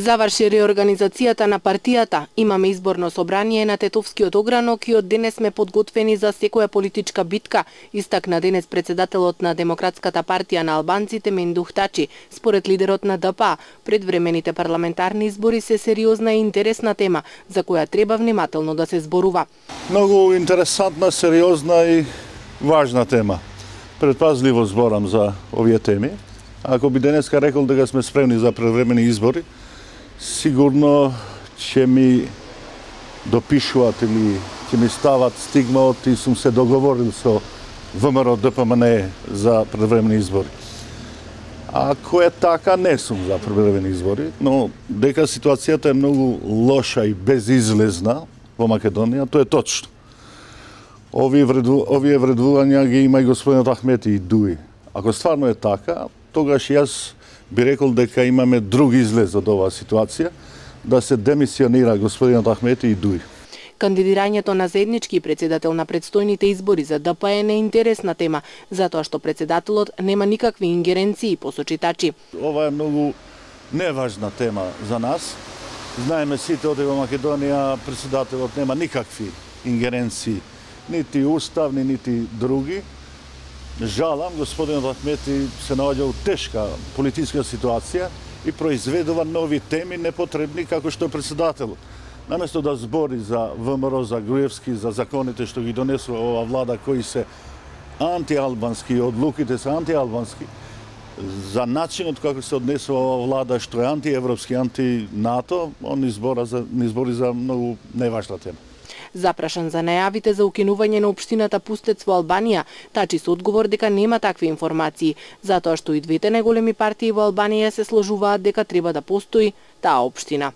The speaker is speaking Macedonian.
Заврши реорганизацијата на партијата. Имаме изборно собрание на Тетовскиот огранок и од денес сме подготвени за секоја политичка битка, истакна денес председателот на Демократската партија на албанците Мендух Тачи. Според лидерот на ДПА, предвремените парламентарни избори се сериозна и интересна тема, за која треба внимателно да се зборува. Многу интересантна, сериозна и важна тема. Предпазливо зборам за овие теми. Ако би денеска рекол дека сме спремни за предвремени избори, сигурно ќе ми допишуваат или ќе ми стават стигмаот и сум се договорил со ВМРО ДПМНЕ за предвремени избори. Ако е така, не сум за предвремени избори, но дека ситуацијата е многу лоша и безизлезна во Македонија, тоа е точно. Овие вредувања ги има и господинот Ахмети и Дуи. Ако стварно е така, тогаш јас би рекол дека имаме друг излез од оваа ситуација, да се демисионира господинот Ахмети и Дуи. Кандидирањето на заеднички председател на предстојните избори за ДП е неинтересна тема, затоа што председателот нема никакви ингеренции, посочи Тачи. Ова е многу неважна тема за нас. Знаеме сите од во Македонија председателот нема никакви ингеренции, нити уставни, нити други. Жалам, господинот Ахмети се наоѓа у тешка политичка ситуација и произведува нови теми непотребни како што е председателот. Наместо да збори за ВМРО, за Груевски, за законите што ги донесува ова влада кои се антиалбански, одлуките се антиалбански, за начинот како се однесува ова влада што е антиевропски, анти-НАТО, он избори за многу неважна тема. Запрашан за најавите за укинување на општината Пустец во Албанија, Тачи со одговор дека нема такви информации, затоа што и двете најголеми партии во Албанија се сложуваат дека треба да постои таа општина.